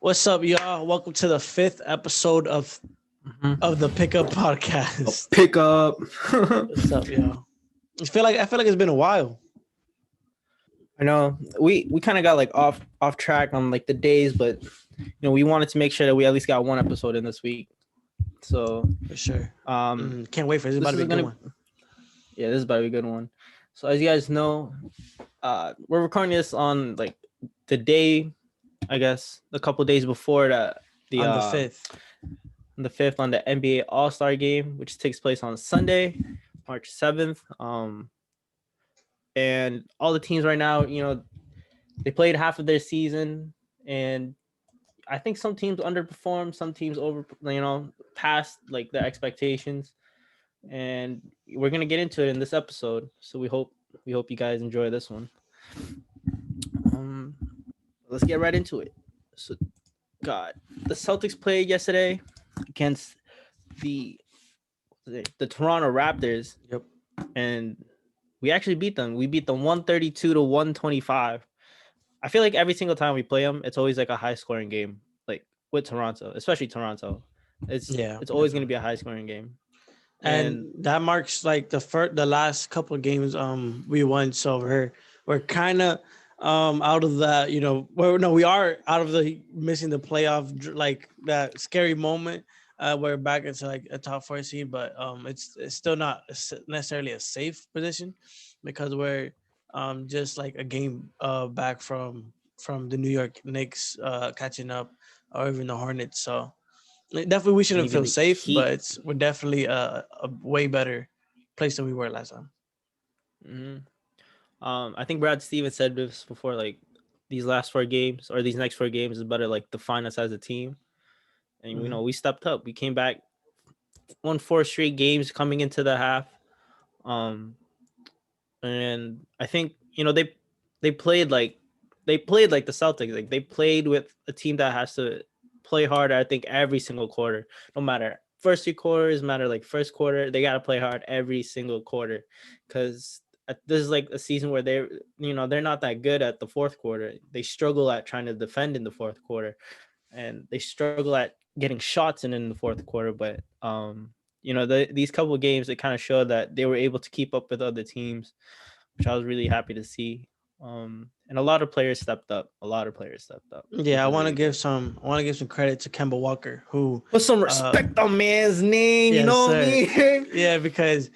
What's up, y'all? Welcome to the 5th episode of the Pickup Podcast. Pick up. What's up, y'all? I feel like it's been a while. I know we kind of got like off track on like the days, but we wanted to make sure that we at least got one episode in this week. So For sure. Can't wait for this. It's about to be a good one. Yeah, this is about to be a good one. So as you guys know, we're recording this on like the day, I guess, a couple days before on the 5th. On the 5th, on the NBA All-Star Game, which takes place on Sunday, March 7th. And all the teams right now, they played half of their season, and I think some teams underperformed, some teams passed like their expectations. And we're gonna get into it in this episode. So we hope you guys enjoy this one. Let's get right into it. So, the Celtics played yesterday against the Toronto Raptors. Yep. And we actually beat them. We beat them 132 to 125. I feel like every single time we play them, it's always like a high scoring game. Like with Toronto, especially Toronto. It's always going to be a high scoring game. And that marks like the last couple of games we won. So we're kind of out of that, we are out of the missing the playoff, like that scary moment. We're back into like a top 4 seed, but it's still not necessarily a safe position because we're just like a game back from the New York Knicks catching up, or even the Hornets. So definitely we shouldn't feel safe, but we're definitely a way better place than we were last time. Mm-hmm. I think Brad Stevens said this before, like these last 4 games or these next 4 games is better like define us as a team. And we stepped up. We came back, won 4 straight games coming into the half. And I think they played like the Celtics. Like they played with a team that has to play hard. I think every single quarter, no matter first 3 quarters, matter like first quarter, they got to play hard every single quarter, because this is like a season where they're not that good at the fourth quarter. They struggle at trying to defend in the fourth quarter, and they struggle at getting shots in the fourth quarter. But these couple of games, it kind of showed that they were able to keep up with other teams, which I was really happy to see. And a lot of players stepped up. Yeah, I want to give some credit to Kemba Walker, who put some respect on man's name. Yes, what I mean? Yeah, because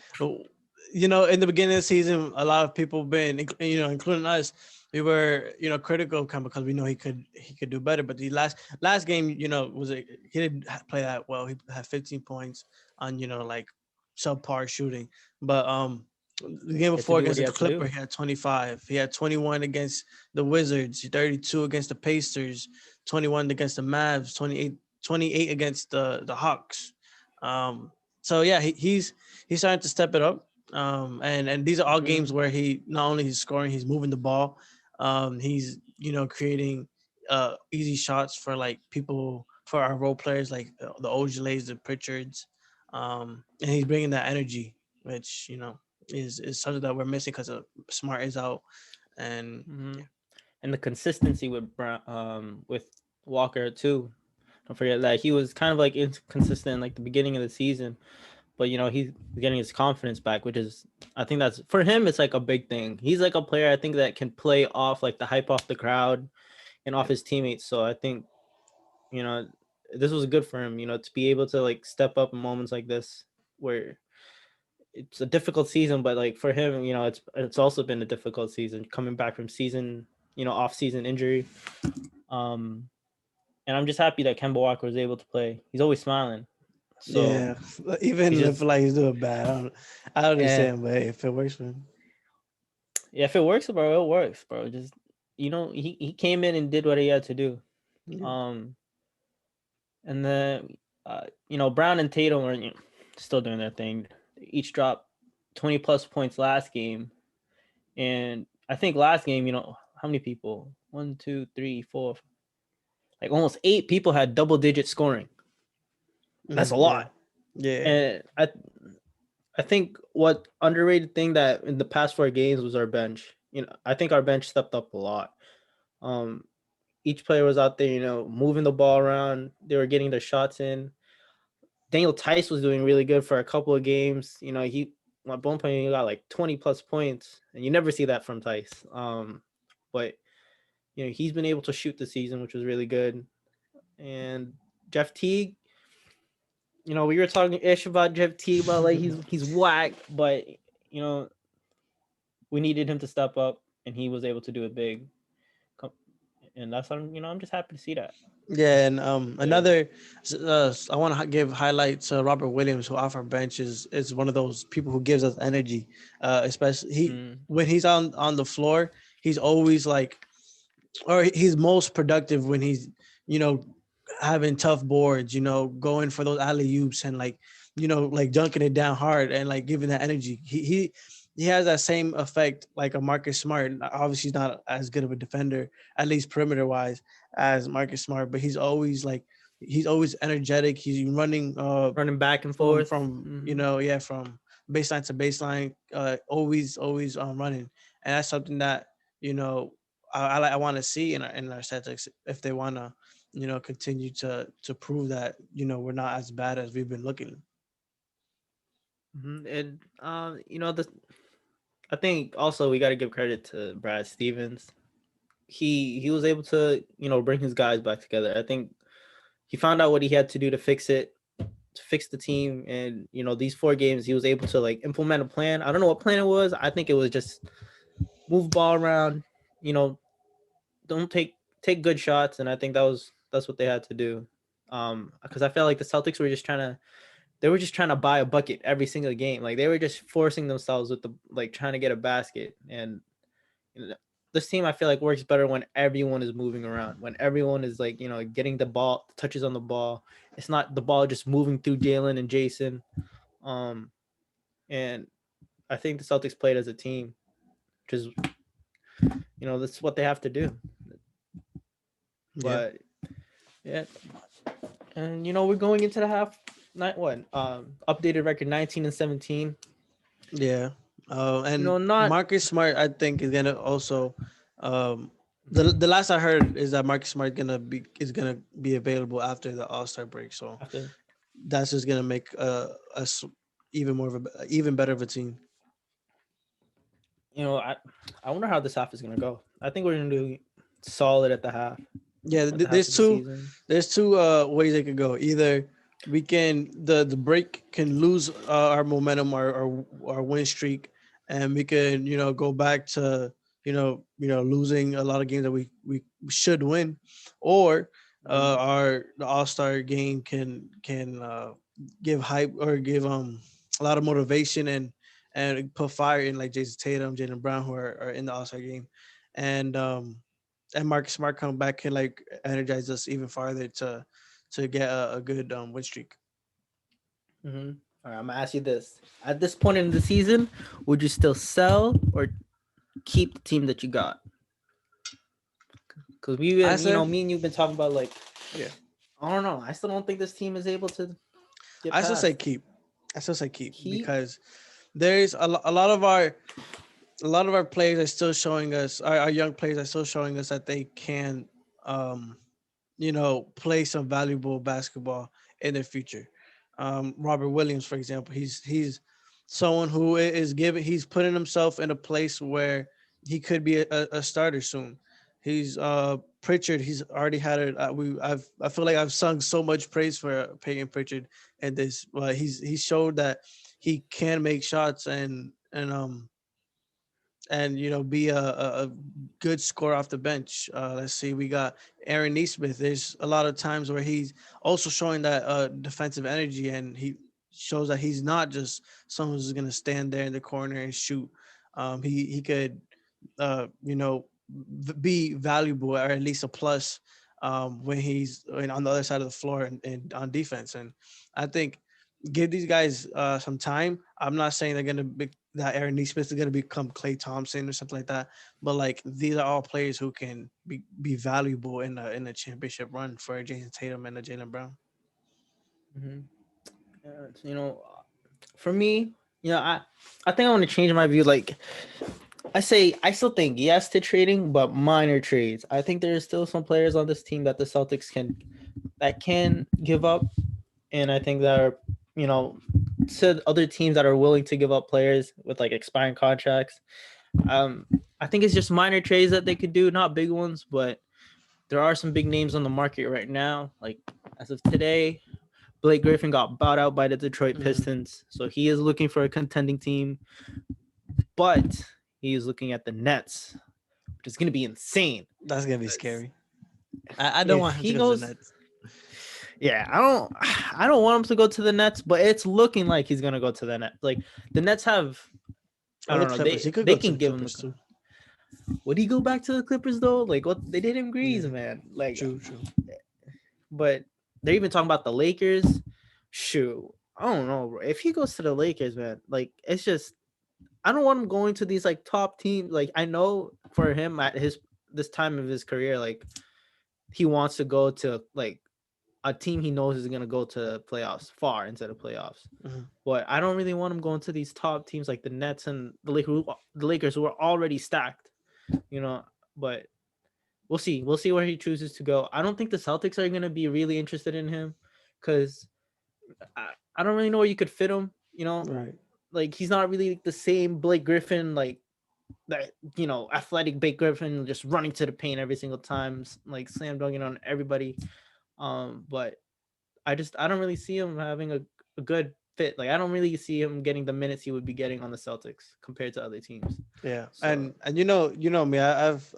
in the beginning of the season, a lot of people been, including us, we were, critical of Kemba because we know he could do better. But the last game, he didn't play that well. He had 15 points on, like subpar shooting. But the game before against the Clippers, he had 25. He had 21 against the Wizards, 32 against the Pacers, 21 against the Mavs, 28 against the Hawks. So yeah, he's starting to step it up. And these are all games where he not only he's scoring, he's moving the ball. He's creating easy shots for like people, for our role players like the Ojales, the Pritchards, and he's bringing that energy, which is something that we're missing because Smart is out, and and the consistency with Walker too. Don't forget that he was kind of like inconsistent like the beginning of the season, but he's getting his confidence back, which is, I think that's for him, it's like a big thing. He's like a player I think that can play off like the hype off the crowd and off his teammates. So I think this was good for him, to be able to like step up in moments like this where it's a difficult season, but like for him, it's also been a difficult season coming back from season, off-season injury. And I'm just happy that Kemba Walker was able to play. He's always smiling. So yeah, even if like he's doing bad, I don't understand, but if it works for him. Yeah, if it works, bro, it works, bro. Just he came in and did what he had to do. Yeah. And then Brown and Tatum are still doing their thing. They each dropped 20 plus points last game. And I think last game, how many people? 1, 2, 3, 4, like almost 8 people had double digit scoring. That's a lot. Yeah. And I think what underrated thing that in the past 4 games was our bench. I think our bench stepped up a lot. each player was out there, moving the ball around. They were getting their shots in. Daniel Tice was doing really good for a couple of games. He at one point he got like 20 plus points, and you never see that from Tice. But he's been able to shoot this season, which was really good. And Jeff Teague, we were talking ish about Jeff Teague, about like he's whack, but we needed him to step up, and he was able to do it big. And that's I'm just happy to see that. Yeah, and another, I want to give highlights. Robert Williams, who off our bench is one of those people who gives us energy. Especially when he's on the floor, he's always like, or he's most productive when he's having tough boards. Going for those alley oops and like like dunking it down hard and like giving that energy. He has that same effect like a Marcus Smart. Obviously, he's not as good of a defender, at least perimeter wise, as Marcus Smart, but he's always energetic. He's running back and forth from from baseline to baseline, always running, and that's something that I want to see in our Celtics if they want to continue to prove that we're not as bad as we've been looking. And I think also we got to give credit to Brad Stevens. He was able to bring his guys back together. I think he found out what he had to do to fix it, to fix the team, and these 4 games he was able to like implement a plan. I don't know what plan it was. I think it was just move ball around, don't take good shots, and I think that's what they had to do. Because I felt like the Celtics were just trying to buy a bucket every single game. Like they were just forcing themselves with the like trying to get a basket. And this team I feel like works better when everyone is moving around, when everyone is like getting the ball, touches on the ball. It's not the ball just moving through Jaylen and Jason. And I think the Celtics played as a team, which is that's what they have to do. But yeah. And we're going into the half. Not what updated record 19-17. Yeah, and Marcus Smart I think is gonna also. The last I heard is that Marcus Smart is gonna be available after the All-Star break. So that's just gonna make us even better of a team. I wonder how this half is gonna go. I think we're gonna do solid at the half. Yeah, there's two ways it could go. Either we can the break can lose our momentum, our win streak, and we can go back to losing a lot of games that we should win, or the All-Star game can give hype or give a lot of motivation and put fire in like Jason Tatum, Jaylen Brown, who are in the All-Star game, and Marcus Smart come back can like energize us even farther to get a good win streak. All right, I'm gonna ask you this: at this point in the season, would you still sell or keep the team that you got? Because me and you've been talking about like, I don't know. I still don't think this team is able to. I still say keep. Because there's a lot of our players are still showing us, our young players are still showing us that they can, play some valuable basketball in their future. Robert Williams, for example, he's someone who he's putting himself in a place where he could be a starter soon. He's Pritchard. He's already had it. I feel like I've sung so much praise for Peyton Pritchard, and this. He showed that he can make shots and be a good scorer off the bench. Let's see, we got Aaron Neesmith. There's a lot of times where he's also showing that defensive energy, and he shows that he's not just someone who's going to stand there in the corner and shoot. He could, be valuable or at least a plus when he's on the other side of the floor and on defense. And I think give these guys some time. I'm not saying they're going to be that Aaron Neesmith is going to become Klay Thompson or something like that, but like these are all players who can be valuable in a championship run for Jason Tatum and Jaylen Brown. For me, I think I want to change my view. Like I still think yes to trading, but minor trades. I think there's still some players on this team that the Celtics can give up, and I think that are, to other teams that are willing to give up players with like expiring contracts. I think it's just minor trades that they could do, not big ones, but there are some big names on the market right now. Like as of today, Blake Griffin got bought out by the Detroit Pistons, so he is looking for a contending team, but he is looking at the Nets, which is going to be insane. That's gonna be scary. I don't want him to go to the Nets. Yeah, I don't want him to go to the Nets, but it's looking like he's gonna go to the Nets. Like the Nets have, I don't know, they can give him. Too. Would he go back to the Clippers though? Like what they did in Greece, man. Like true. But they're even talking about the Lakers. Shoot, I don't know, bro. If he goes to the Lakers, man, like it's just I don't want him going to these like top teams. Like I know for him at this time of his career, like he wants to go to like a team he knows is going to go to playoffs, far into the playoffs. But I don't really want him going to these top teams like the Nets and the Lakers who are already stacked, but we'll see. We'll see where he chooses to go. I don't think the Celtics are going to be really interested in him because I don't really know where you could fit him, Right. Like he's not really the same Blake Griffin, like that, athletic Blake Griffin just running to the paint every single time, like slam dunking on everybody. But I don't really see him having a good fit. Like I don't really see him getting the minutes he would be getting on the Celtics compared to other teams. Yeah, so, and you know me, I've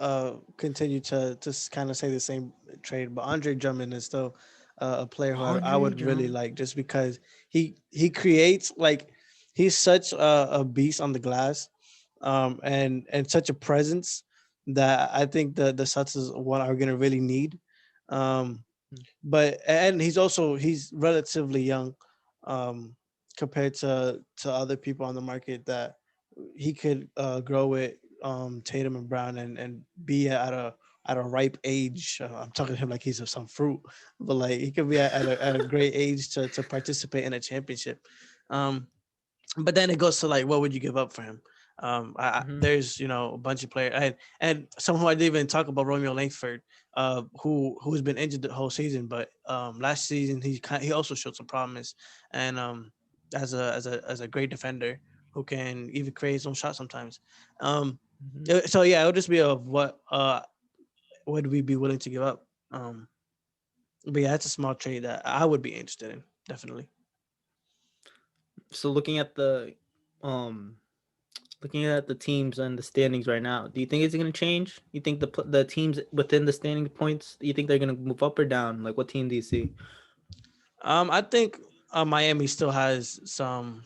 continued to kind of say the same trade, but Andre Drummond is still a player who I would really like, just because he creates, like, he's such a beast on the glass, and such a presence that I think the Celtics are going to really need. But and he's relatively young, compared to other people on the market that he could grow with, Tatum and Brown, and be at a ripe age. I'm talking to him like he's some fruit, but like he could be at a great age to participate in a championship. But then it goes to like, what would you give up for him? There's a bunch of players, and someone I didn't even talk about, Romeo Langford, who's been injured the whole season, but last season he also showed some promise, and as a great defender who can even create his own shot sometimes. So yeah, it'll just be of what would we be willing to give up. But yeah, it's a small trade that I would be interested in, definitely. So looking at the teams and the standings right now, do you think it's going to change? You think the teams within the standing points, do you think they're going to move up or down? Like what team do you see? I think Miami still has some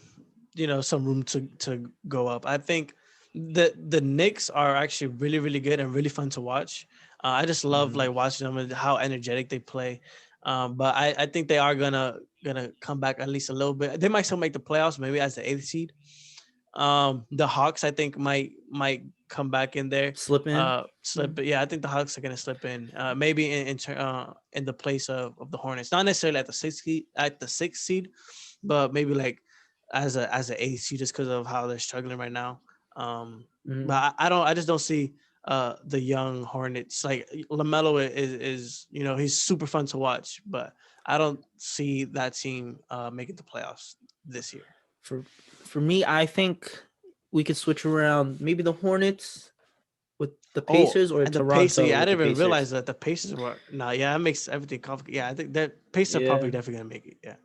room to go up. I think the Knicks are actually really, really good and really fun to watch. I just love like watching them and how energetic they play. But I think they are gonna come back at least a little bit. They might still make the playoffs, maybe as the 8th seed. The Hawks, I think, might come back in there. Slip in. Yeah, I think the Hawks are gonna slip in. Maybe in the place of the Hornets, not necessarily at the sixth seed, but maybe like as a 8th seed, just because of how they're struggling right now. But I just don't see the young Hornets. Like LaMelo is he's super fun to watch, but I don't see that team making the playoffs this year. For me, I think we could switch around. Maybe the Hornets with the Pacers, or and Toronto. The Pacers, yeah, I didn't even realize that the Pacers were. No, yeah, that makes everything complicated. Yeah, I think that Pacers are probably definitely gonna make it. Yeah.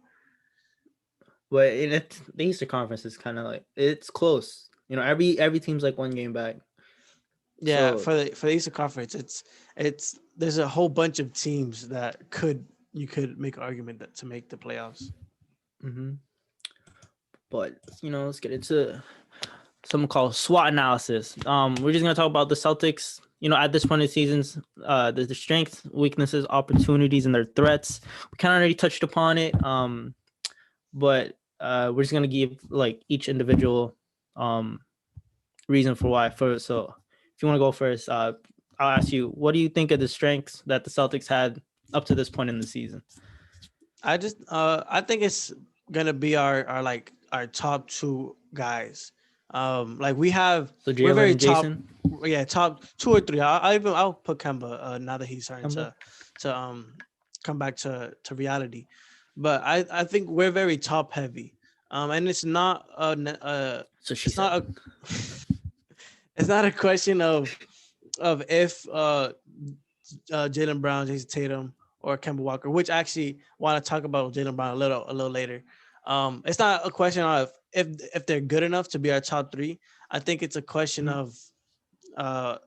But the Eastern Conference is kind of like it's close. Every team's like one game back. Yeah, for the Eastern Conference, it's there's a whole bunch of teams that you could make an argument that to make the playoffs. But let's get into something called SWOT analysis. We're just gonna talk about the Celtics. At this point in the seasons, the strengths, weaknesses, opportunities, and their threats. We kind of already touched upon it. But we're just gonna give like each individual reason for why. First, so if you want to go first, I'll ask you, what do you think of the strengths that the Celtics had up to this point in the season? I think it's gonna be our top two guys. Like we have, So we're Jaylen very and top, Jason, yeah, top two or three. I'll put Kemba now that he's starting Kemba. to come back to reality. But I think we're very top heavy. And it's not So she it's said. not a it's not a question of if Jaylen Brown, Jason Tatum, or Kemba Walker, which I actually want to talk about Jaylen Brown a little later. It's not a question of if they're good enough to be our top three. I think it's a question Mm-hmm. of uh,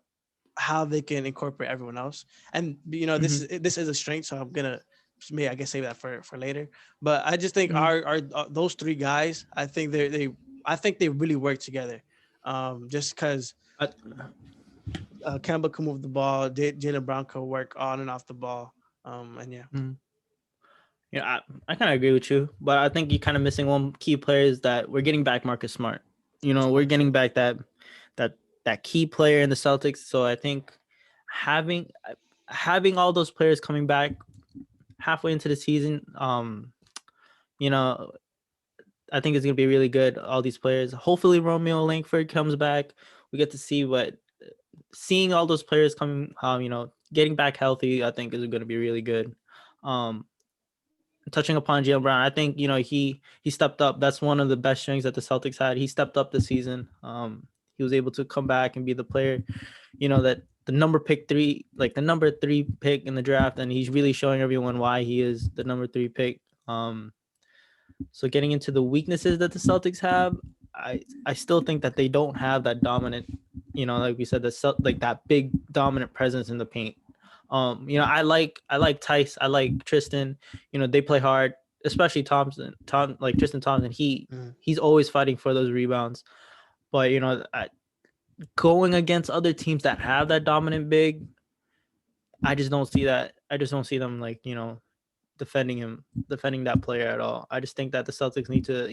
how they can incorporate everyone else. And Mm-hmm. this is a strength, so I'm gonna maybe I guess save that for later. But I just think Mm-hmm. our those three guys, I think they really work together. Just because I, Kemba can move the ball, Jaylen Brown can work on and off the ball. And yeah. mm. I kind of agree with you, but I think you're kind of missing one key player is that we're getting back Marcus Smart. We're getting True. back that that key player in the Celtics. So I think having having all those players coming back halfway into the season, you know, I think it's gonna be really good. All these players. Hopefully, Romeo Langford comes back. We get to see what seeing all those players coming, getting back healthy. I think is gonna be really good. Um, Touching upon Jaylen Brown, I think he stepped up. That's one of the best strengths that the Celtics had. He stepped up this season. He was able to come back and be the player, that the number three pick in the draft, and he's really showing everyone why he is the number three pick. So getting into the weaknesses that the Celtics have, I still think that they don't have that dominant, like we said, like that big dominant presence in the paint. I like Tice, I like Tristan. They play hard, especially like Tristan Thompson. Mm. He's always fighting for those rebounds. But going against other teams that have that dominant big, I just don't see that. I just don't see them like defending that player at all. I just think that the Celtics need to,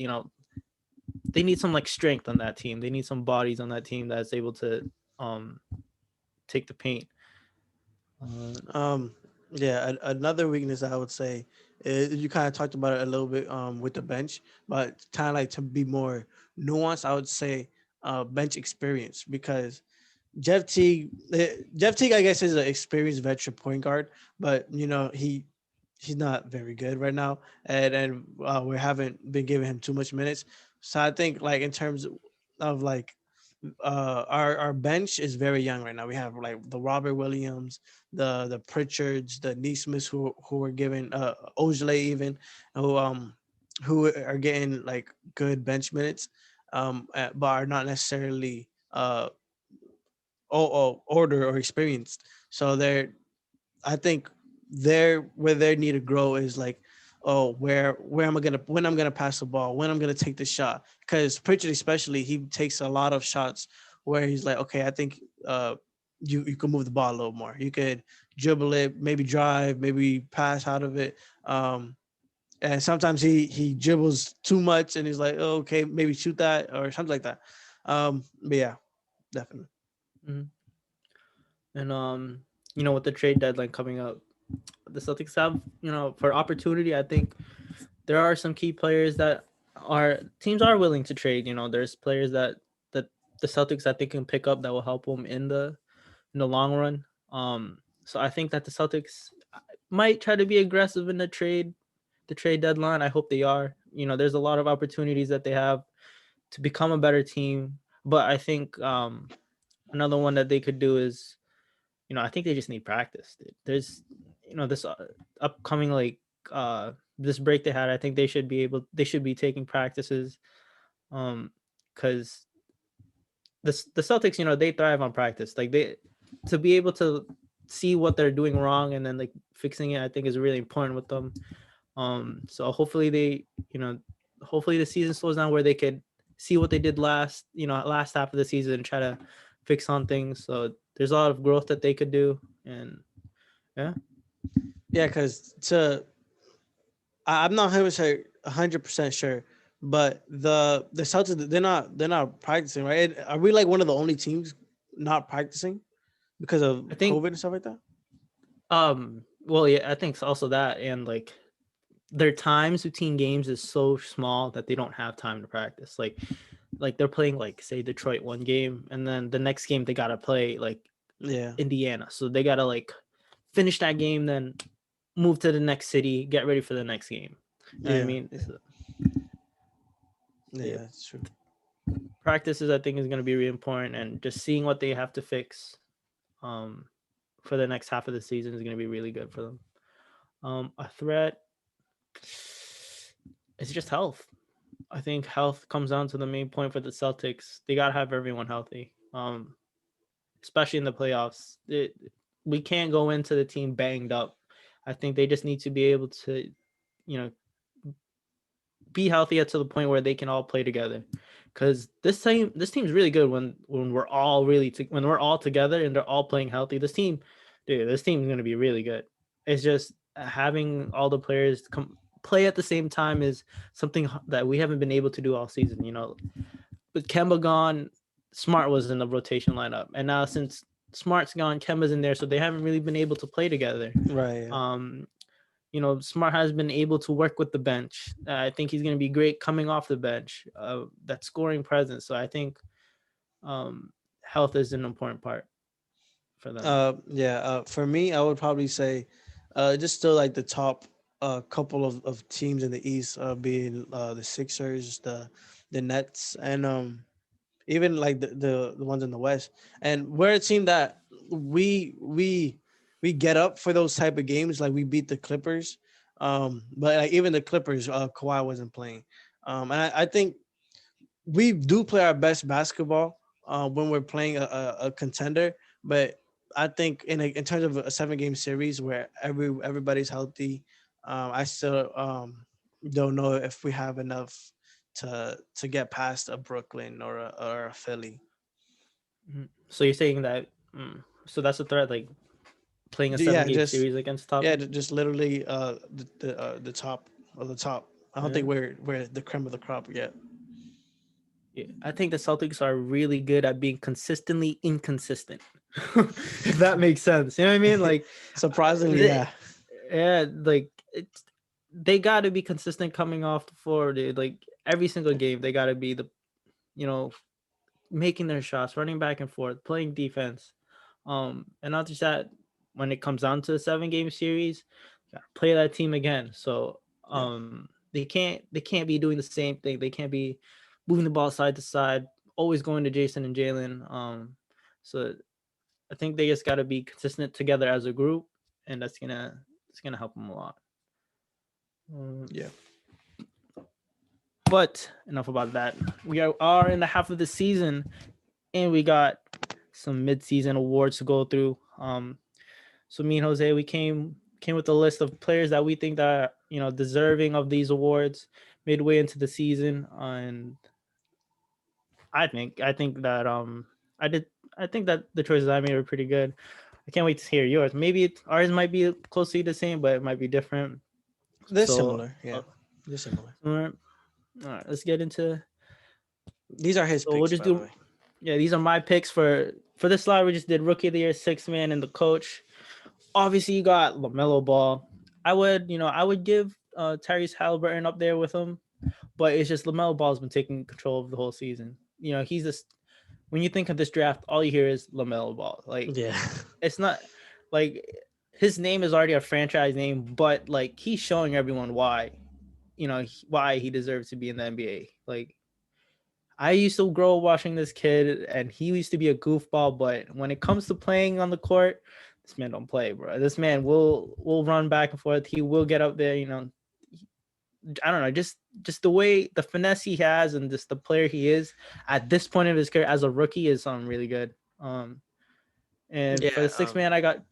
they need some like strength on that team. They need some bodies on that team that's able to um take the paint. Um, yeah, another weakness I would say is you kind of talked about it a little bit with the bench, but kind of like to be more nuanced, I would say bench experience because Jeff Teague, I guess, is an experienced veteran point guard, but he's not very good right now, and we haven't been giving him too much minutes. So I think like in terms of like our bench is very young right now. We have like the Robert Williams, the Pritchards, the Neesmiths who are given Ojale even who are getting like good bench minutes, but are not necessarily order or experienced. So I think where they need to grow is like, oh, where am I gonna when I'm gonna pass the ball, when I'm gonna take the shot. Because Pritchard especially, he takes a lot of shots where he's like, okay, I think you can move the ball a little more. You could dribble it, maybe drive, maybe pass out of it. And sometimes he dribbles too much and he's like, oh, okay, maybe shoot that or something like that. But yeah, definitely. Mhm. And with the trade deadline coming up, the Celtics have, for opportunity, I think there are some key players that teams are willing to trade. There's players that the Celtics I think can pick up that will help them in the long run. So I think that the Celtics might try to be aggressive in the trade deadline. I hope they are. There's a lot of opportunities that they have to become a better team. But I think another one that they could do is, I think they just need practice. There's, this upcoming like this break they had. I think they should be taking practices, because the Celtics, they thrive on practice. Like to be able to see what they're doing wrong and then like fixing it, I think is really important with them. So hopefully hopefully the season slows down where they could see what they did last half of the season and try to fix on things. So there's a lot of growth that they could do, and yeah. Yeah, because I'm not 100% sure, but the Celtics they're not practicing, right? Are we like one of the only teams not practicing because of I think COVID and stuff like that? well, yeah, I think also that, and like their times between games is so small that they don't have time to practice. Like like they're playing like say Detroit one game, and then the next game they gotta play like Yeah. Indiana, so they gotta like finish that game, then move to the next city, get ready for the next game. You know what I Yeah. mean? So, Yeah. yeah, That's true. practices I think is going to be really important, and just seeing what they have to fix um, for the next half of the season is going to be really good for them. A threat is just health. I think health comes down to the main point for the Celtics. They got to have everyone healthy, especially in the playoffs. We can't go into the team banged up. I think they just need to be able to, you know, be healthy to the point where they can all play together. Because this team's really good when we're all when we're all together and they're all playing healthy. This team's gonna be really good. It's just having all the players play at the same time is something that we haven't been able to do all season. You know, with Kemba gone, Smart was in the rotation lineup, and now since Smart's gone, Kemba's in there, so they haven't really been able to play together. Right. Yeah. You know, Smart has been able to work with the bench. I think he's going to be great coming off the bench. That scoring presence. So I think health is an important part for them. Yeah. For me, I would probably say, just still like the top couple of teams in the East, being the Sixers, the Nets, and even like the ones in the West. And we're a team that we we we get up for those type of games. Like we beat the Clippers, but like even the Clippers, Kawhi wasn't playing. And I think we do play our best basketball when we're playing a contender. But I think in terms of a 7 game series where everybody's healthy, I still don't know if we have enough to get past a Brooklyn or a Philly. So you're saying that, so that's a threat, like playing a seven Yeah, game just series against top. yeah, just literally the top of the top. I don't Yeah. think we're the creme of the crop yet. Yeah. I think the Celtics are really good at being consistently inconsistent. If that makes sense. You know what I mean? Like, Surprisingly, they, yeah. yeah, like they got to be consistent coming off the floor, dude. Like every single game, they got to be you know, making their shots, running back and forth, playing defense. And not just that, when it comes down to a 7 game series, you gotta play that team again. So Yeah. they can't be doing the same thing. They can't be moving the ball side to side, always going to Jason and Jaylen. So I think they just gotta be consistent together as a group, and it's gonna help them a lot. Um, Yeah. but enough about that. We are in the half of the season, and we got some mid-season awards to go through. So me and Jose, we came with a list of players that we think that deserving of these awards midway into the season, and I think that I did I think that the choices I made are pretty good. I can't wait to hear yours. Maybe ours might be closely the same, but it might be different. They're So, similar. Yeah. They're similar. all right, let's get into. These are his So we'll picks, just by the do. way. Yeah, these are my picks for this slide. We just did rookie of the year, sixth man, and the coach. Obviously, you got LaMelo Ball. I would give Tyrese Halliburton up there with him, but it's just LaMelo Ball's been taking control of the whole season. He's just when you think of this draft, all you hear is LaMelo Ball. Like Yeah. it's not like his name is already a franchise name, but like he's showing everyone why he deserves to be in the NBA. Like I used to grow up watching this kid, and he used to be a goofball. But when it comes to playing on the court, this man don't play, bro. This man will run back and forth. He will get up there. I don't know, just the finesse he has, and just the player he is at this point of his career as a rookie is really good. And for Yeah. the sixth man, I got.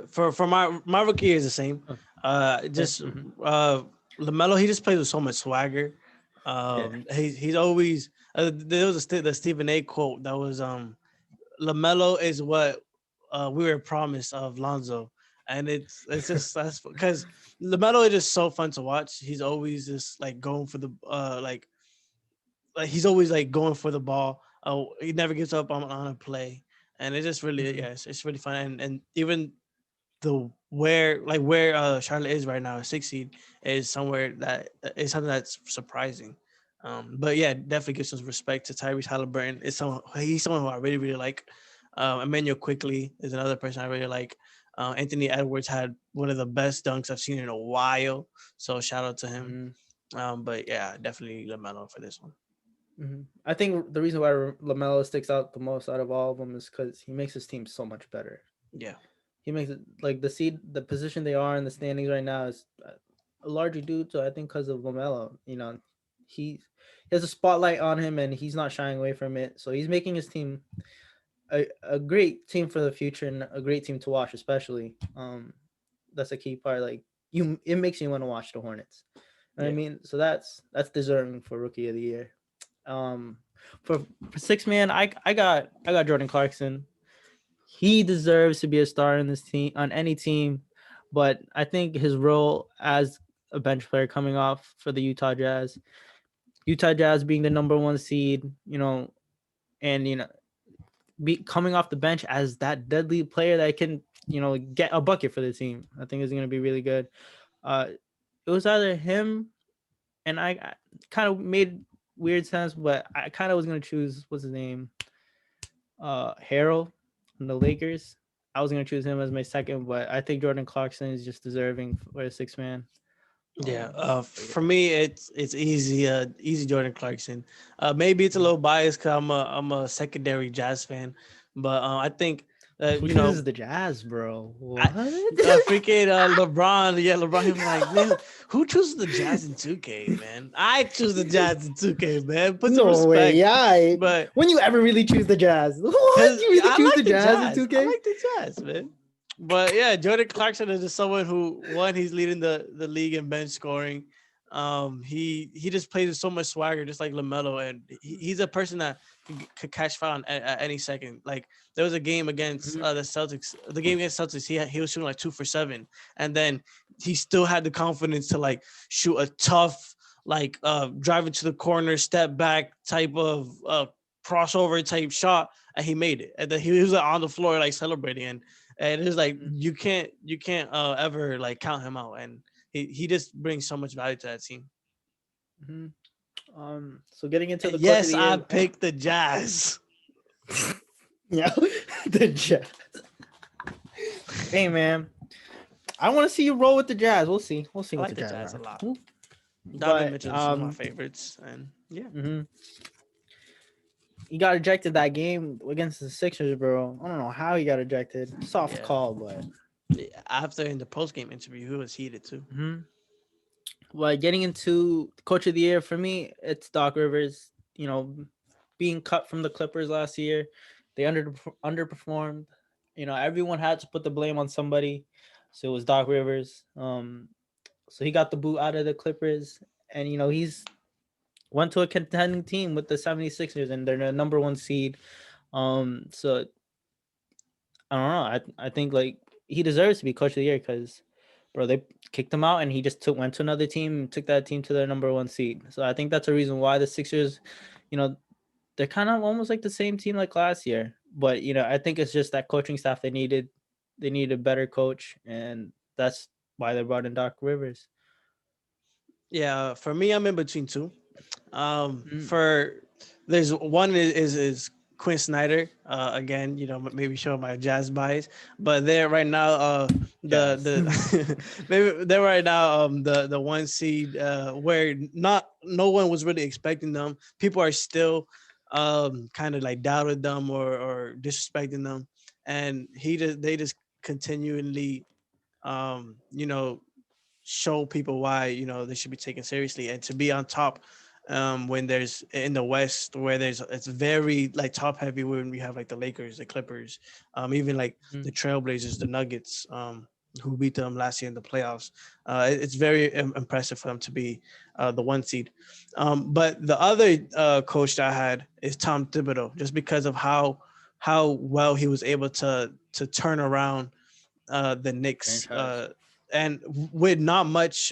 For my rookie is the same. Yeah, Just Lamelo, he just plays with so much swagger. yeah, He's always there was the Stephen A quote that was Lamelo is what we were promised of Lonzo, and it's just that's because Lamelo is just so fun to watch. He's always just like going for the like he's always like going for the ball. He never gives up on a play, and it just really mhm. it's really fun. And even the where Charlotte is right now, a 6 seed, is somewhere that is something that's surprising. But yeah, definitely give some respect to Tyrese Halliburton. He's someone who I really really like. Emmanuel Quickly is another person I really like. Anthony Edwards had one of the best dunks I've seen in a while, so shout out to him. Mm-hmm. But yeah, definitely LaMelo for this one. Mm-hmm. I think the reason why LaMelo sticks out the most out of all of them is because he makes his team so much better. Yeah, He makes it like the position they are in the standings right now is largely due to I think because of LaMelo. He has a spotlight on him and he's not shying away from it. So he's making his team a great team for the future and a great team to watch, especially. That's a key part. Like it makes you want to watch the Hornets. You know what I mean? So that's deserving for Rookie of the Year. Um, for six man, I got Jordan Clarkson. He deserves to be a star in this team on any team, but I think his role as a bench player coming off for the Utah Jazz being the number one seed, and be coming off the bench as that deadly player that can, get a bucket for the team. I think is going to be really good. It was either him and I kind of made weird sense, but I kind of was going to choose what's his name, Harrell from the Lakers. I was going to choose him as my second, but I think Jordan Clarkson is just deserving for a six man. yeah. For me, it's easy. Easy Jordan Clarkson. Maybe it's a little biased because I'm a secondary Jazz fan, but I think Who chooses the Jazz, bro? What? Freaking LeBron. Yeah, LeBron. He was like, man, who chooses the Jazz in 2K, man? I choose the Jazz in 2K, man. Put some respect. Way, yeah. But when you ever really choose the Jazz? What? You really choose the Jazz in 2K? I like the Jazz, man. But yeah, Jordan Clarkson is just someone who he's leading the league in bench scoring. He just plays with so much swagger, just like LaMelo, and he's a person that could catch foul at any second. Like there was a game against the Celtics. The game against Celtics, he was shooting like 2 for 7, and then he still had the confidence to like shoot a tough like driving to the corner, step back type of crossover type shot, and he made it. And then he was like, on the floor like celebrating, and it's like you can't ever like count him out, and he just brings so much value to that team. So getting into the yes, I picked the Jazz. Yeah, the Jazz. Hey man, I want to see you roll with the Jazz. We'll see. We'll see I what like the Jazz are. a lot. Donovan Mitchell's one of my favorites, and yeah. He got ejected that game against the Sixers, bro. I don't know how he got ejected. Soft call, but after in the post-game interview, he was heated too. Well, getting into Coach of the Year for me, it's Doc Rivers. Being cut from the Clippers last year, they underperformed. Everyone had to put the blame on somebody, so it was Doc Rivers. So he got the boot out of the Clippers, and he's went to a contending team with the 76ers, and they're the number one seed. So I don't know. I think like he deserves to be Coach of the Year because, bro, they kicked him out, and he just went to another team and took that team to their number one seed. So I think that's a reason why the Sixers, they're kind of almost like the same team like last year. But I think it's just that coaching staff they needed a better coach, and that's why they brought in Doc Rivers. Yeah, for me, I'm in between two. For there's one is Quinn Snyder. Again, maybe show my Jazz bias, but they're right now the maybe they're right now the one seed where no one was really expecting them. People are still kind of like doubted them or disrespecting them, and they just continually show people why they should be taken seriously, and to be on top when there's in the West where it's very like top heavy, when we have like the Lakers, the Clippers, even like the Trailblazers, the Nuggets, who beat them last year in the playoffs. It's very impressive for them to be the one seed. But the other coach that I had is Tom Thibodeau, just because of how well he was able to turn around the Knicks, and with not much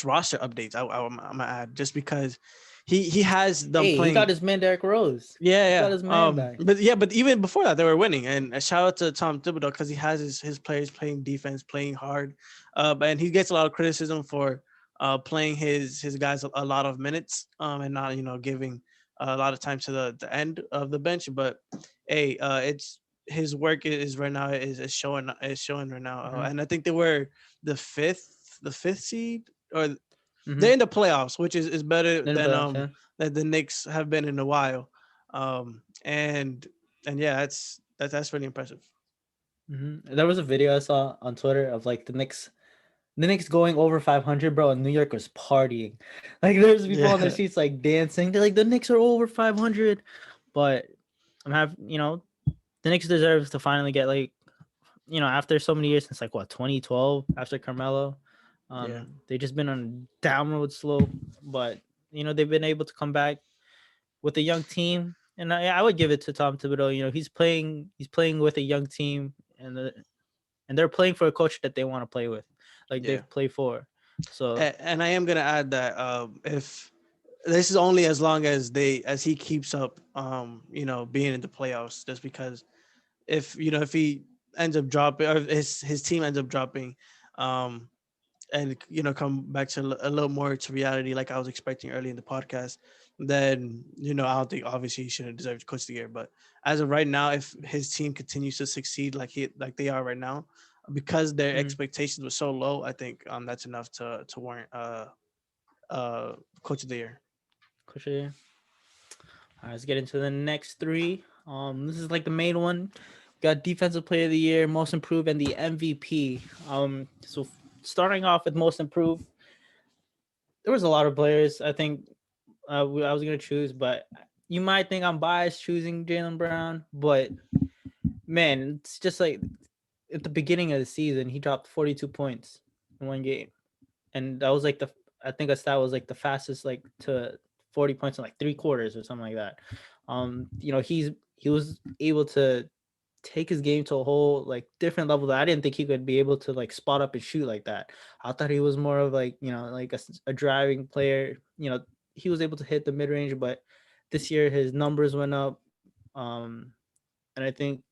roster updates. I'm gonna add, just because he has them playing. He got his man Derrick Rose. Yeah. He got his man back. But even before that, they were winning. And a shout out to Tom Thibodeau because he has his players playing defense, playing hard. And he gets a lot of criticism for playing his guys a lot of minutes, and not giving a lot of time to the end of the bench. But hey, it's his work is right now is showing right now, Mm-hmm. and I think they were the fifth seed, or Mm-hmm. they're in the playoffs, which is better In the than playoffs, yeah. that the Knicks have been in a while, and yeah, that's really impressive. Mm-hmm. There was a video I saw on Twitter of like the Knicks going over 500, bro, and New York was partying. Like there's people on their Yeah, seats like dancing. They're like the Knicks are over 500, but the Knicks deserves to finally get like after so many years since like what 2012 after Carmelo, yeah, they just been on a downward slope, but they've been able to come back with a young team, and I would give it to Tom Thibodeau. He's playing with a young team, and they're playing for a coach that they want to play with, like yeah. they've played for. So And I am gonna add that if this is only as long as he keeps up, being in the playoffs, just because if he ends up dropping, or his team ends up dropping, um, and come back to a little more to reality, like I was expecting early in the podcast, then I don't think obviously he shouldn't deserve coach of the year. But as of right now, if his team continues to succeed like they are right now, because their mm, expectations were so low, I think that's enough to warrant coach of the year. coach of the year. All right, let's get into the next three. This is like the main one. Got defensive player of the year, most improved, and the MVP. So starting off with most improved, there was a lot of players. I think I was gonna choose, but you might think I'm biased choosing Jaylen Brown, but man, it's just like at the beginning of the season, he dropped 42 points in one game, and that was like I think a stat was like the fastest like to 40 points in like 3 quarters or something like that. He was able to take his game to a whole like different level that I didn't think he could be able to like spot up and shoot like that. I thought he was more of like like a driving player. He was able to hit the mid range, but this year his numbers went up, and I think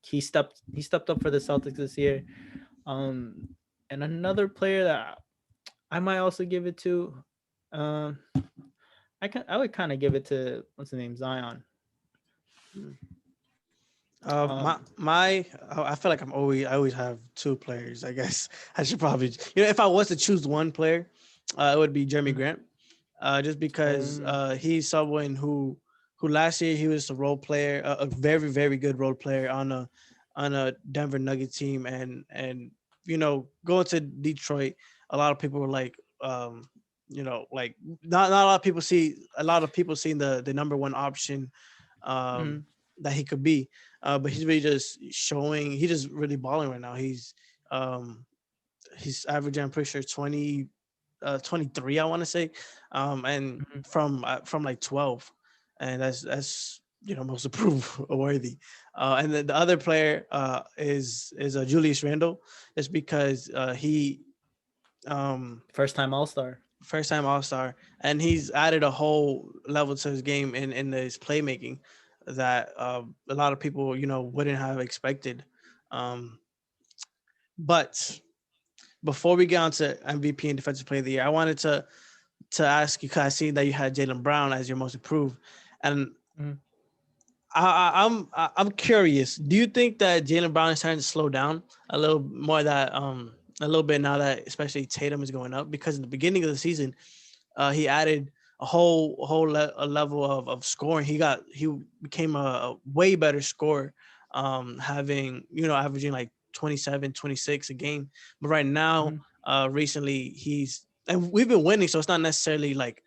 he stepped up for the Celtics this year. Um, and another player that I might also give it to, um, I would kind of give it to what's the name, Zion. My Um, my I feel like I always have two players. I guess I should probably, if I was to choose one player, it would be Jeremy mm, Grant, just because um, he's someone who last year he was a role player, a very very good role player on a Denver Nugget team, and going to Detroit, a lot of people were like, like not a lot of people see a lot of people seeing the number one option, um, mm, that he could be. But he's really just showing. He's just really balling right now. Um, he's averaging, I'm pretty sure, 23, I want to say, and mm, from like 12, and that's most approved worthy. And then the other player is Julius Randle, just because he um first time All Star. first time All Star, and he's added a whole level to his game in his playmaking that a lot of people wouldn't have expected. Um, but before we get on to MVP and Defensive Player of the Year, I wanted to ask you, because I see that you had Jaylen Brown as your most improved, and Mm. I'm curious. Do you think that Jaylen Brown is starting to slow down a little more, that a little bit now that especially Tatum is going up? Because in the beginning of the season, he added a level of scoring. He became a way better scorer, having averaging like 27, 26 a game. But right now, Mm. recently and we've been winning, so it's not necessarily like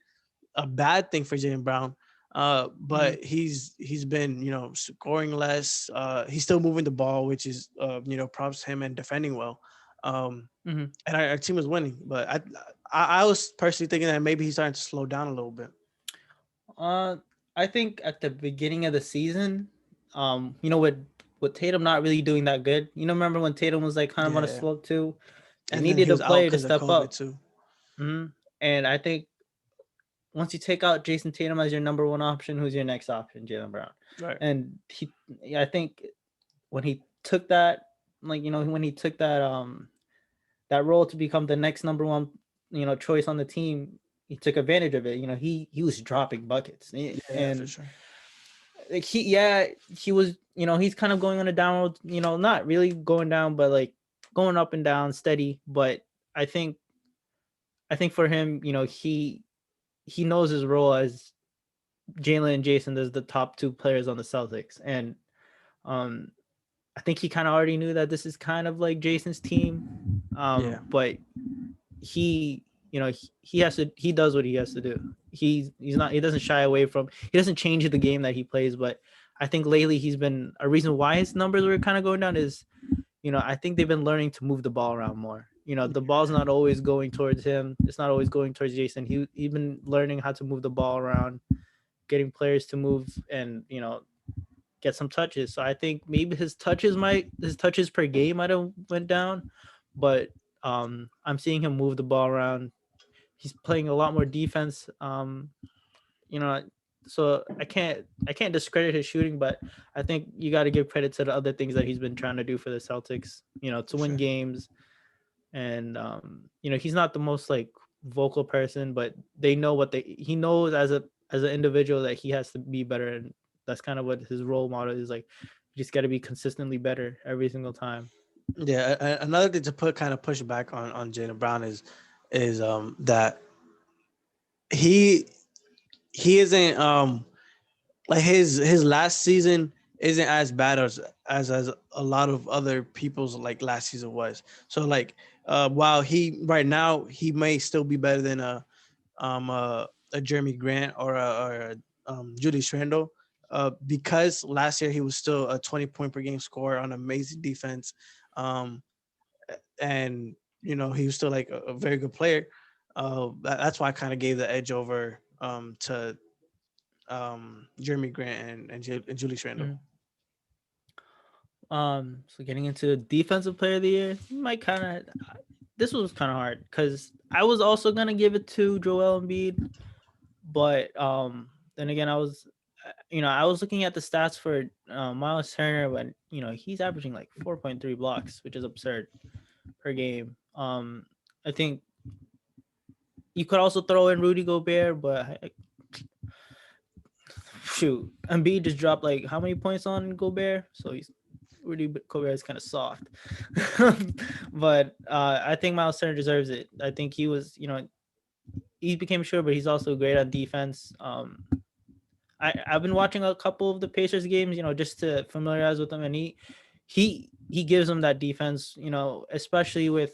a bad thing for Jaylen Brown. Mm. But he's been scoring less. He's still moving the ball, which is props to him, and defending well. Um, Mm. and our team was winning. But I was personally thinking that maybe he's starting to slow down a little bit. Uh, I think at the beginning of the season, with Tatum not really doing that good. Remember when Tatum was like kind of on a Yeah, slope too? They and then he needed a was out player to because of step COVID up. too. And I think once you take out Jason Tatum as your number one option, who's your next option? Jaylen Brown. Right. And I think when he took that, when he took that role to become the next number one choice on the team, he took advantage of it. He was dropping buckets, Yeah, for and sure. like he was, he's kind of going on a downward, not really going down, but like going up and down steady. But I think for him, he knows his role as Jaylen and Jason as the top two players on the Celtics, and um I think he kind of already knew that this is kind of like Jason's team. Yeah, But he, he does what he has to do. He doesn't shy away from, he doesn't change the game that he plays. But I think lately he's been a reason why his numbers were kind of going down is, I think they've been learning to move the ball around more. The ball's not always going towards him. It's not always going towards Jason. He's been learning how to move the ball around, getting players to move and, get some touches. So I think maybe his touches per game might have went down, but I'm seeing him move the ball around. He's playing a lot more defense. You know, so I can't discredit his shooting, but I think you got to give credit to the other things that he's been trying to do for the Celtics. To for win sure. games, and he's not the most like vocal person, but they know he knows as an individual that he has to be better, and that's kind of what his role model is like. You just got to be consistently better every single time. Yeah, another thing to push back on Jaylen Brown is that he he isn't like his last season isn't as bad as a lot of other people's like last season was. So like while he right now he may still be better than um uh, a Jeremy Grant or Julius Randle, because last year he was still a 20 point per game scorer on amazing defense, um and he was still like a very good player. That's why I kind of gave the edge over to Jeremy Grant and Julius Randle. Mhm. So getting into defensive player of the year, might kind of this was kind of hard because I was also gonna give it to Joel Embiid, but then again I was looking at the stats for Miles Turner when he's averaging like 4.3 blocks, which is absurd per game. I think you could also throw in Rudy Gobert, but shoot, Embiid just dropped like how many points on Gobert, so he's Rudy Gobert is kind of soft. But I think Miles Turner deserves it. I think he became sure, but he's also great on defense. I've been watching a couple of the Pacers games, just to familiarize with him, and he gives them that defense, especially with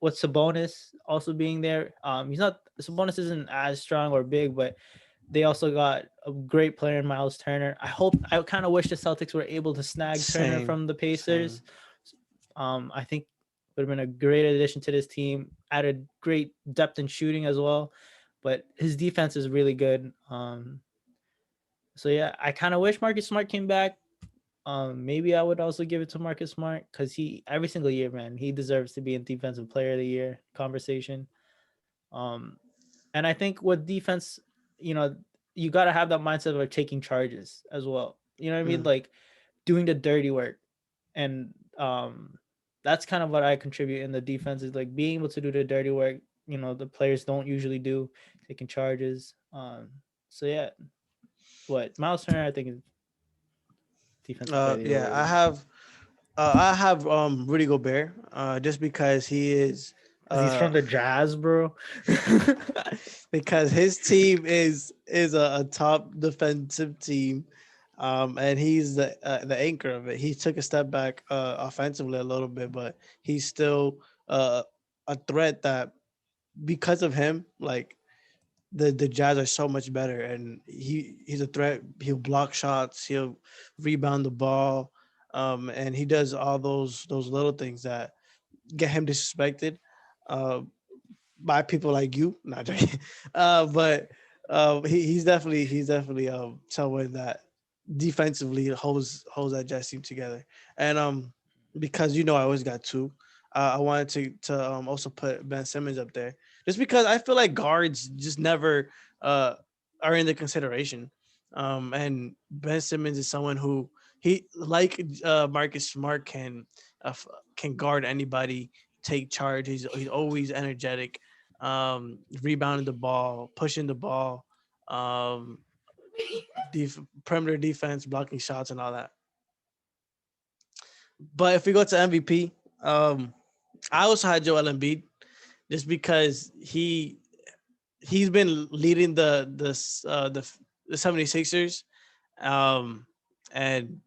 Sabonis also being there. Sabonis isn't as strong or big, but they also got a great player in Miles Turner. I kind of wish the Celtics were able to snag Turner Same, from the same. Pacers. I think would have been a great addition to this team, added great depth in shooting as well. But his defense is really good. So yeah, I kind of wish Marcus Smart came back. Maybe I would also give it to Marcus Smart because he every single year, man, he deserves to be in Defensive Player of the Year conversation. Um, and I think with defense, you know, you got to have that mindset of taking charges as well. You know what I mean? Mm. Like doing the dirty work, and that's kind of what I contribute in the defense is like being able to do the dirty work. The players don't usually do, taking charges. So yeah, what Miles Turner I think is defensive player of the year Yeah, worthy. I have Rudy Gobert, just because he is Cause he's uh from the Jazz, bro. because his team is a top defensive team, and he's the anchor of it. He took a step back offensively a little bit, but he's still a threat that because of him, like the Jazz are so much better, and he's a threat. He'll block shots, he'll rebound the ball, and he does all those little things that get him disrespected uh, by people like you. Not joking, but he's definitely someone that defensively holds that Jazz team together, and because I always got two. I wanted to also put Ben Simmons up there just because I feel like guards just never uh, are in the consideration. And Ben Simmons is someone who he like Marcus Smart can guard anybody, take charge. He's always energetic. rebounding the ball, pushing the ball, perimeter defense, blocking shots, and all that. But if we go to MVP, I also had Joel Embiid just because he's been leading the 76ers, and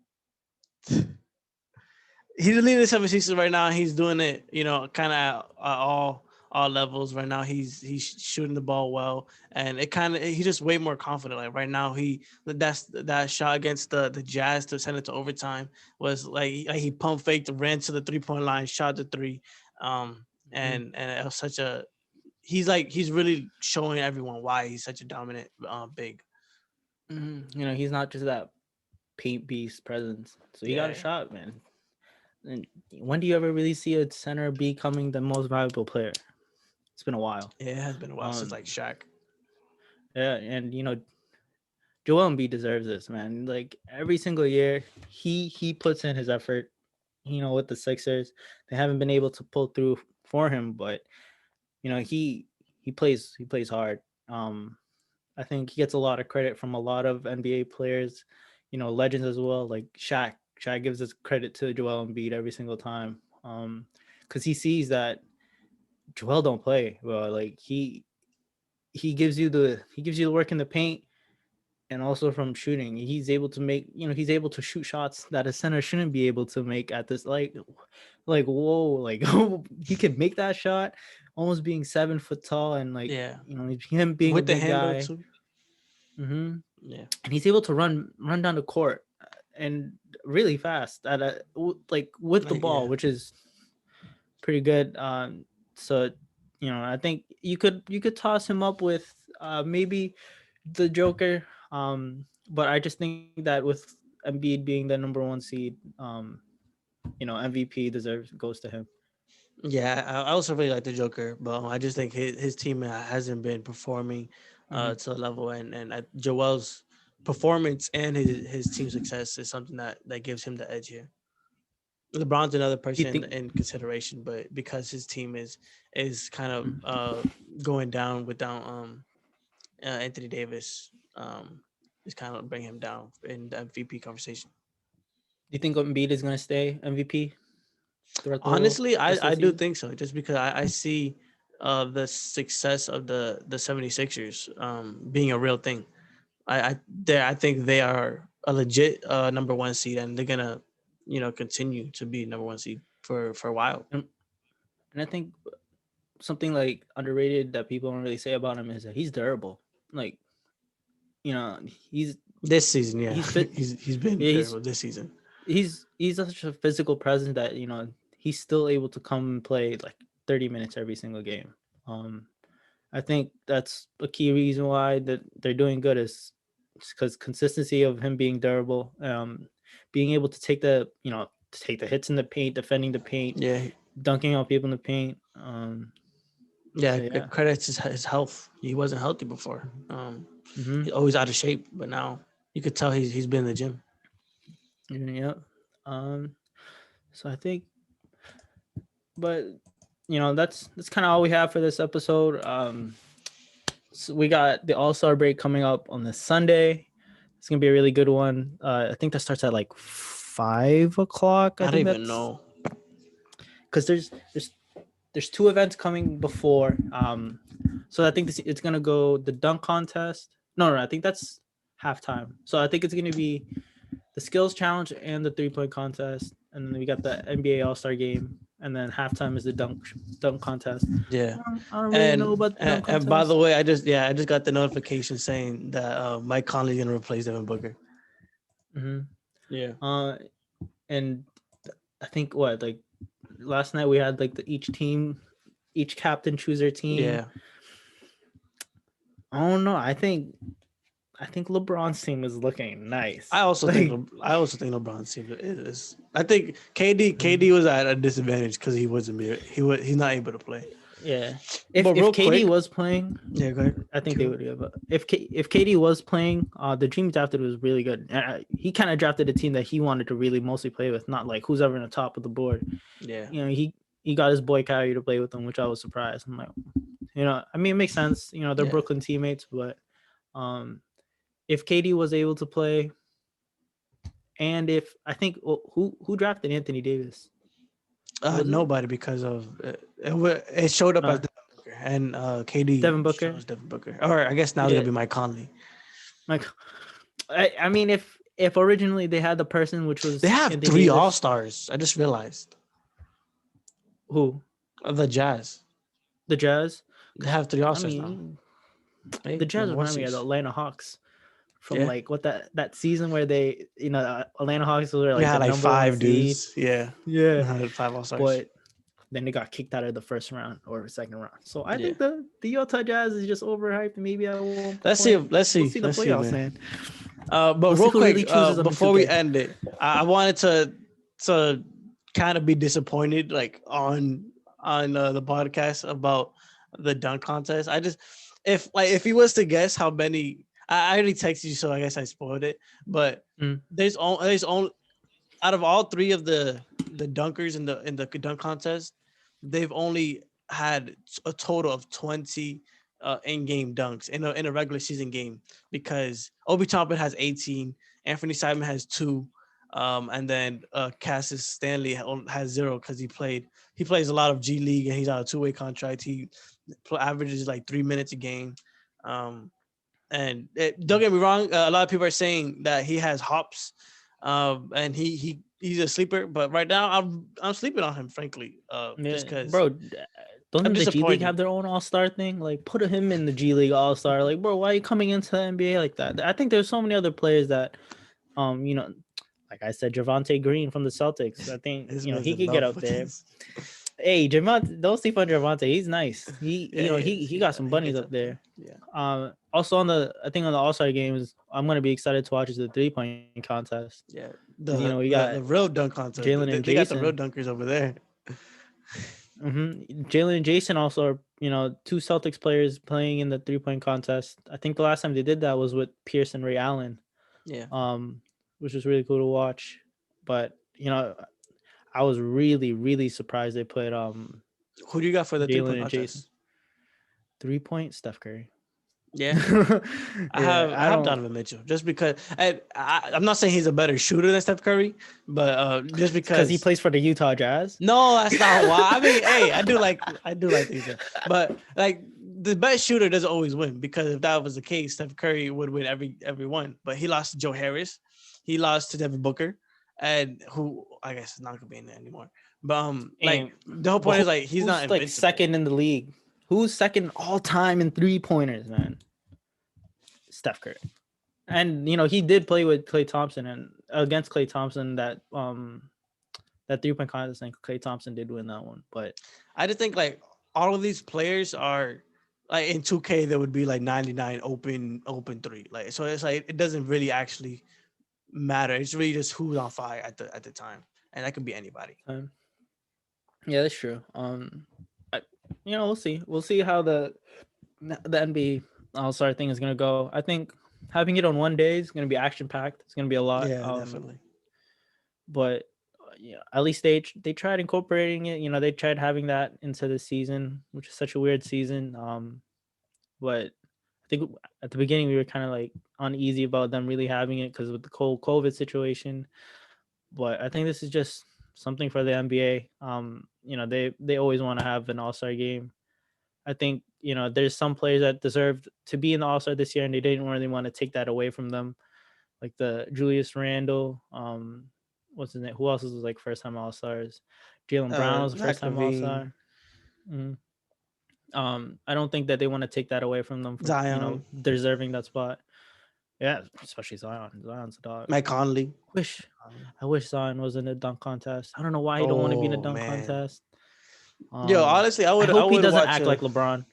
he's leading the 76ers right now. He's doing it, kind of at all levels right now. He's shooting the ball well, and he's just way more confident. Like right now, that shot against the Jazz to send it to overtime was like he pump faked, ran to the 3-point line, shot the three, and it was such a he's really showing everyone why he's such a dominant big. He's not just that paint beast presence. So he got a shot, man. And when do you ever really see a center becoming the most valuable player? It's been a while. Yeah, it has been a while since like Shaq. Yeah, and Joel Embiid deserves this, man. Like every single year, he puts in his effort. With the Sixers, they haven't been able to pull through for him, but he plays hard. I think he gets a lot of credit from a lot of NBA players, legends as well, like Shaq. Shaq gives his credit to Joel Embiid every single time, because he sees that Joel don't play well. Like he gives you the work in the paint, and also from shooting, he's able to make he's able to shoot shots that a center shouldn't be able to make at this like whoa, like he can make that shot, almost being 7 foot tall, and like him being with a big guy. Too. Yeah, and he's able to run down the court and really fast at with the ball, which is pretty good. So I think you could toss him up with maybe the Joker. But I just think that with Embiid being the number 1 seed, MVP goes to him. Yeah, I also really like the Joker, but I just think his team hasn't been performing to the level, and Joel's performance and his team success is something that gives him the edge here. LeBron's another person in consideration, but because his team is kind of going down without Anthony Davis, is kind of bring him down in the MVP conversation. Do you think Embiid is going to stay MVP? Honestly, I do think so, just because I see the success of the 76ers being a real thing. I think they are a legit number 1 seed, and they're gonna continue to be number 1 seed for a while. And I think something like underrated that people don't really say about him is that he's durable. Like he's this season, yeah, he's been durable this season. He's such a physical presence that he's still able to come and play like 30 minutes every single game. I think that's a key reason why that they're doing good is because consistency of him being durable, being able to take the hits in the paint, defending the paint, dunking on people in the paint. Credits his health. He wasn't healthy before. He's always out of shape, but now you could tell he's been in the gym. Yeah. So I think, but that's kind of all we have for this episode. So we got the All-Star break coming up on this Sunday. It's gonna be a really good one. I think that starts at like 5 o'clock. I don't even know, because there's 2 events coming before. So I think it's gonna go the dunk contest. No, I think that's halftime. So I think it's gonna be the skills challenge and the 3-point contest, and then we got the NBA All-Star game, and then halftime is the dunk contest. Yeah, I don't really know about the dunk contest. And by the way, I just got the notification saying that Mike Conley's gonna replace Devin Booker. Yeah. And I think last night we had like each captain choose their team. Yeah. I don't know. I think LeBron's team is looking nice. I also think LeBron's team is. I think KD was at a disadvantage because he's not able to play. Yeah. If KD was playing, go ahead. I think they would have. But if KD was playing, the team drafted was really good. He kind of drafted a team that he wanted to really mostly play with, not like who's ever in the top of the board. Yeah. He got his boy Kyrie to play with him, which I was surprised. I'm like, I mean, it makes sense. They're Yeah. Brooklyn teammates, but if KD was able to play, and if I think who drafted Anthony Davis? Was it Nobody, because of it showed up as uh, Devin Booker, and KD Devin Booker? chose Devin Booker. Or I guess now it's Yeah, gonna be Mike Conley. like I mean, if originally they had the person which They was have Anthony three All Davis, Stars. I just realized. who The Jazz. the Jazz? They have three All I Stars now. mean, Hey, the Jazz number one remind me of the seeds. Atlanta Hawks from Yeah. like what that season where they Atlanta Hawks were We like the had like number one five seed. dudes. Yeah. Yeah, We had five All Stars. but then they got kicked out of the first round or second round. So I Yeah. think the Utah Jazz is just overhyped. Maybe at one Let's see. point Let's we'll see. see the Let's see, playoffs, man. man. But We'll see real who really quick, chooses them in before we 2K. end it, I wanted to kind of be disappointed, like on the podcast about the dunk contest. I just if he was to guess how many, I already texted you, so I guess I spoiled it. But Mm. there's only out of all three of the dunkers in the dunk contest, they've only had a total of 20 in-game dunks in a regular season game, because Obi Toppin has 18, Anthony Simon has 2, and then Cassius Stanley has 0 because he plays a lot of G League and he's on a 2-way contract. He averages like 3 minutes a game. Don't get me wrong, a lot of people are saying that he has hops, and he's a sleeper. But right now, I'm sleeping on him, frankly. Just Yeah, because bro. I'm Doesn't the G League have disappointed. their own All Star thing? Like, put him in the G League All Star. Like, bro, why are you coming into the NBA like that? I think there's so many other players that, like I said, Javante Green from the Celtics. I think This man's he in could get love up with there. this. Hey, Javante, don't sleep on Javante. He's nice. Yeah, He got some he bunnies gets up up there. there. Yeah, Also I think on the All Star games, I'm gonna be excited to watch is the 3-point contest yeah. because we The got the real dunk contest. Jalen and They got the real Jason. dunkers over there. Jalen and Jason also are, two Celtics players playing in the 3-point contest. I think the last time they did that was with Pierce and Ray Allen, Yeah. which was really cool to watch. But I was really, really surprised they put Who do you got for the Jalen 3-point and Jason. contest? 3-point Steph Curry. Yeah. Yeah, I have Donovan Mitchell, just because I'm not saying he's a better shooter than Steph Curry, but just because he because. plays for the Utah Jazz. No, that's not why. I mean, hey, I do like these, but like the best shooter doesn't always win, because if that was the case, Steph Curry would win every one. But he lost to Joe Harris, he lost to Devin Booker, and who I guess is not gonna be in there anymore. But like the whole point is like he's not who's like invincible. second in the league? Who's second all time in 3-pointers, man? Steph Curry. And he did play with Klay Thompson, and against Klay Thompson that 3-point contest, and Klay Thompson did win that one. But I just think like all of these players are like in 2K there would be like 99 open 3. Like so it's like it doesn't really actually matter. It's really just who's on fire at the time, and that could be anybody. yeah, that's true. We'll see. We'll see how the NBA All-Star thing is gonna go. I think having it on one day is gonna be action packed. It's gonna be a lot. Yeah, definitely. But at least they tried incorporating it. They tried having that into the season, which is such a weird season. But I think at the beginning we were kind of like uneasy about them really having it because with the whole COVID situation. But I think this is just something for the NBA. They always want to have an All-Star game. I think there's some players that deserved to be in the All-Star this year, and they didn't really want to take that away from them, like the Julius Randle. What's his name? Who else was like first-time All-Stars? Jaylen Brown was a first-time All-Star. I don't think that they want to take that away from them for Zion. deserving that spot. Yeah, especially Zion. Zion's a dog. Mike Conley. I wish Zion was in a dunk contest. I don't know why he don't want to be in a dunk contest. Yo, honestly, I hope he doesn't watch act like LeBron.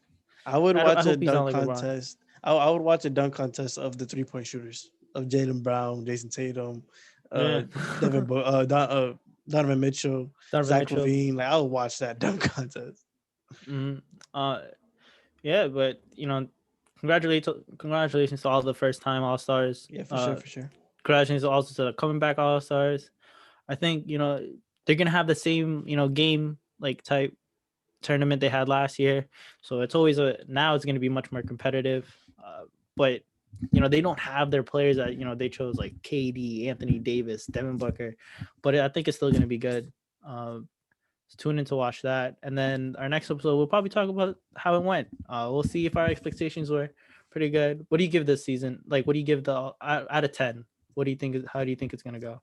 I would watch a hope he's not dunk like contest. I would watch a dunk contest of the 3-point shooters of Jaylen Brown, Jason Tatum, Donovan Mitchell, Zach LaVine. Like I would watch that dunk contest. Yeah, but congratulations to all the first-time All-Stars. Yeah, for sure. Congratulations also to the coming back All-Stars. I think they're gonna have the same game like type tournament they had last year. So it's always now it's going to be much more competitive. But they don't have their players that they chose, like KD, Anthony Davis, Devin Booker. But I think it's still going to be good. So tune in to watch that. And then our next episode, we'll probably talk about how it went. We'll see if our expectations were pretty good. What do you give this season? Like, what do you give out of 10? What do you think? How do you think it's going to go?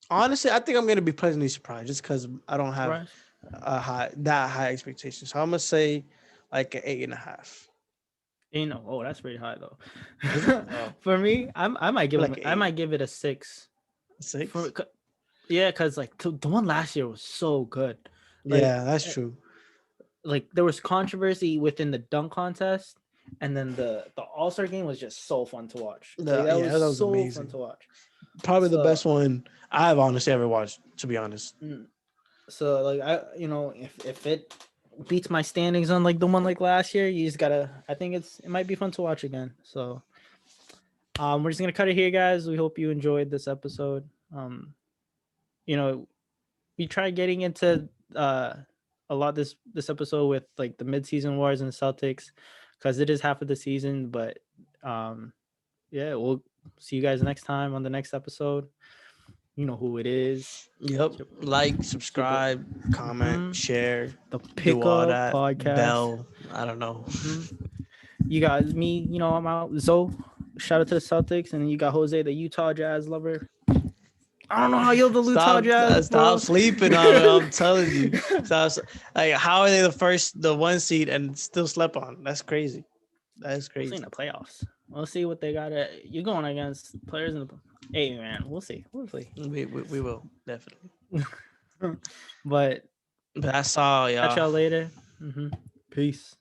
Honestly, I think I'm going to be pleasantly surprised just because I don't have that high expectations. So I'm going to say like an 8.5. Oh, that's pretty high though. Oh. For me, I might give like I might give it a 6. 6? Yeah, because like the one last year was so good. Like, yeah, that's true. Like there was controversy within the dunk contest, and then the All-Star game was just so fun to watch. That was so amazing. Fun to watch. Probably the best one I've honestly ever watched, to be honest. So like if it beats my standings on like the one like last year, you just gotta. I think it might be fun to watch again. So we're just gonna cut it here, guys. We hope you enjoyed this episode. We tried getting into a lot this episode with like the mid-season wars and the Celtics because it is half of the season. But yeah, we'll see you guys next time on the next episode. You know who it is. Yep. Like, subscribe, comment, share. The Pickup Podcast. Bell. I don't know. You got me, I'm out. Zoe, shout out to the Celtics. And then you got Jose, the Utah Jazz lover. I don't know how you're the Utah Jazz. Stop sleeping on it. I'm telling you. Like, how are they the 1 seed and still slept on? That's crazy. That's crazy. We'll see in the playoffs. We'll see what they got. You're going against players in the. Hey man, we'll see. We will definitely. But that's all, y'all. Catch y'all later. Peace.